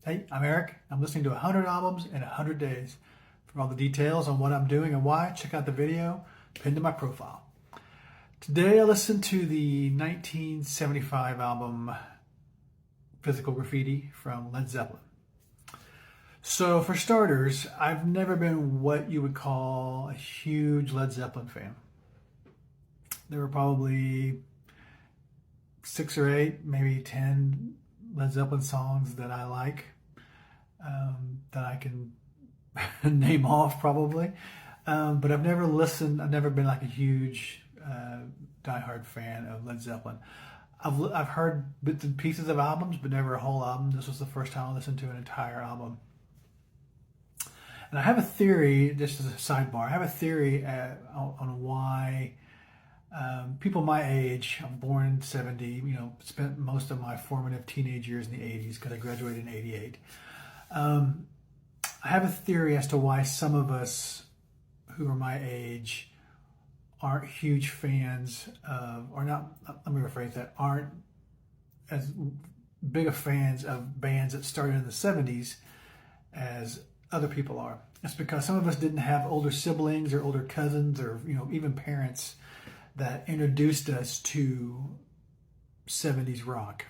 Hey, I'm Eric. I'm listening to 100 albums in 100 days. For all the details on what I'm doing and why, check out the video pinned to my profile. Today I listened to the 1975 album Physical Graffiti from Led Zeppelin. So, for starters, I've never been what you would call a huge Led Zeppelin fan. There were probably 6 or 8, maybe 10 Led Zeppelin songs that I like, that I can name off probably. But I've never listened, I've never been like a huge diehard fan of Led Zeppelin. I've heard bits and pieces of albums, but never a whole album. This was the first time I listened to an entire album. And I have a theory, just as a sidebar, I have a theory on why people my age, I'm born in 70, spent most of my formative teenage years in the 80s because I graduated in 88. I have a theory as to why some of us who are my age aren't huge fans of, or not, let me rephrase that, aren't as big of fans of bands that started in the 70s as other people are. It's because some of us didn't have older siblings or older cousins or even parents that introduced us to 70s rock.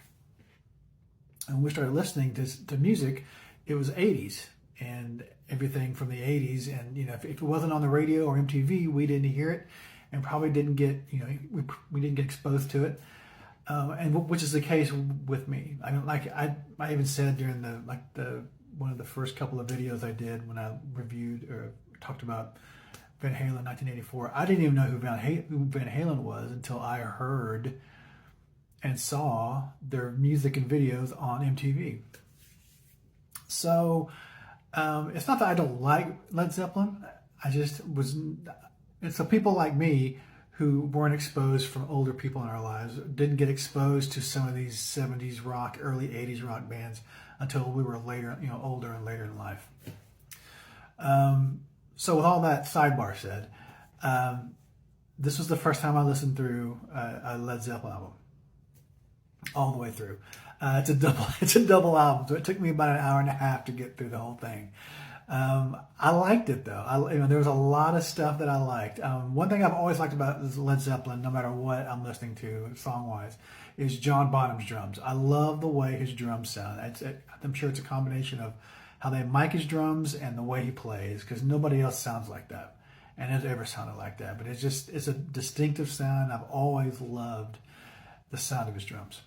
And when we started listening to music, it was 80s and everything from the 80s. And if it wasn't on the radio or MTV, we didn't hear it and probably didn't get we didn't get exposed to it. And which is the case with me. I mean, I even said during the one of the first couple of videos I did when I reviewed or talked about Van Halen 1984, I didn't even know who Van Halen was until I heard and saw their music and videos on MTV. So it's not that I don't like Led Zeppelin. I just was. It's the people like me who weren't exposed from older people in our lives, didn't get exposed to some of these 70s rock, early 80s rock bands until we were later, older and later in life. So with all that sidebar said, this was the first time I listened through a Led Zeppelin album, all the way through. It's a double album, so it took me about an hour and a half to get through the whole thing. I liked it though. There was a lot of stuff that I liked. One thing I've always liked about Led Zeppelin, no matter what I'm listening to song-wise, is John Bonham's drums. I love the way his drums sound. I'm sure it's a combination of how they mic his drums and the way he plays, because nobody else sounds like that and has ever sounded like that. But it's a distinctive sound. I've always loved the sound of his drums.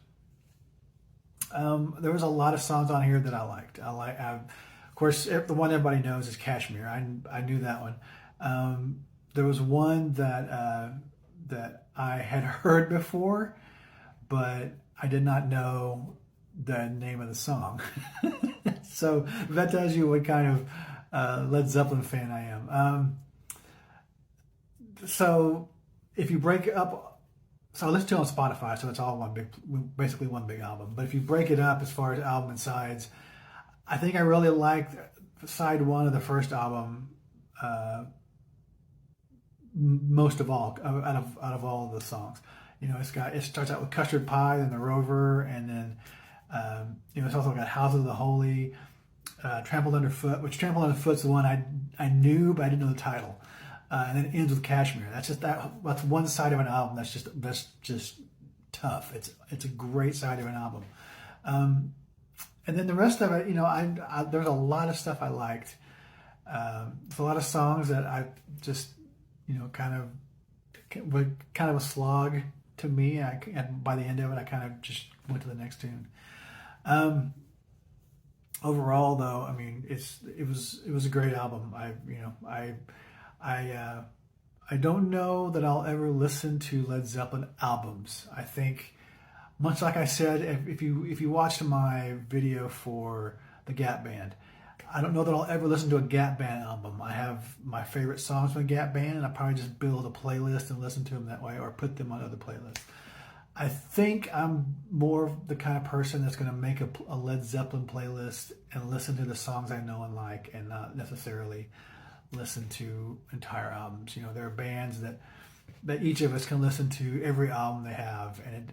There was a lot of songs on here that I liked. Of course, the one everybody knows is Kashmir. I knew that one. There was one that I had heard before, but I did not know the name of the song. So that tells you what kind of Led Zeppelin fan I am. So if you break up, so I listen to it on Spotify, so it's all basically one big album. But if you break it up as far as album and sides, I think I really liked side one of the first album most of all, out of all of the songs. It starts out with Custard Pie, then The Rover, and then it's also got House of the Holy, Trampled Underfoot, which Trampled Underfoot's the one I knew, but I didn't know the title. And then it ends with Kashmir. That's one side of an album that's just tough. It's a great side of an album. And then the rest of it, there's a lot of stuff I liked. There's a lot of songs that I just, kind of a slog to me. And by the end of it, I kind of just went to the next tune. Overall, though, I mean, it was a great album. I don't know that I'll ever listen to Led Zeppelin albums. I think, much like I said, if you watched my video for the Gap Band, I don't know that I'll ever listen to a Gap Band album. I have my favorite songs from the Gap Band, and I probably just build a playlist and listen to them that way, or put them on other playlists. I think I'm more the kind of person that's going to make a Led Zeppelin playlist and listen to the songs I know and like, and not necessarily listen to entire albums. There are bands that that each of us can listen to every album they have, and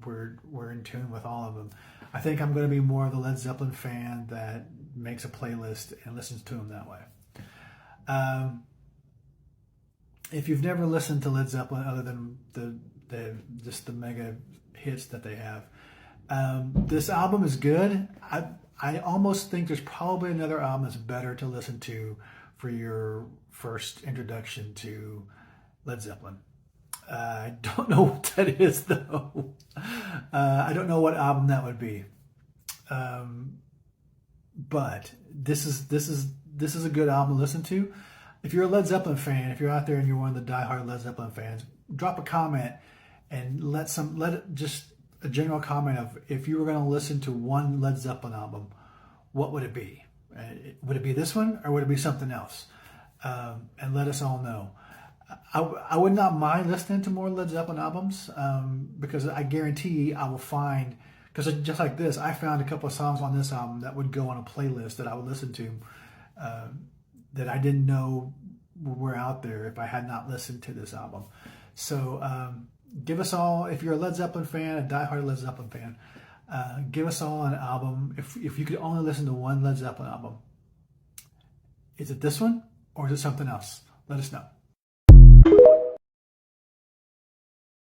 we're in tune with all of them. I think I'm going to be more of the Led Zeppelin fan that makes a playlist and listens to them that way. If you've never listened to Led Zeppelin other than just the mega hits that they have, this album is good. I almost think there's probably another album that's better to listen to for your first introduction to Led Zeppelin. I don't know what that is though. I don't know what album that would be. But this is a good album to listen to. If you're a Led Zeppelin fan, if you're out there and you're one of the diehard Led Zeppelin fans, drop a comment and let it just a general comment of, if you were going to listen to one Led Zeppelin album, what would it be? Would it be this one, or would it be something else? And let us all know. I would not mind listening to more Led Zeppelin albums, because I guarantee I will find, because just like this, I found a couple of songs on this album that would go on a playlist that I would listen to, that I didn't know were out there if I had not listened to this album. So give us all, if you're a Led Zeppelin fan, a diehard Led Zeppelin fan, give us all an album. If you could only listen to one Led Zeppelin album, is it this one or is it something else? Let us know.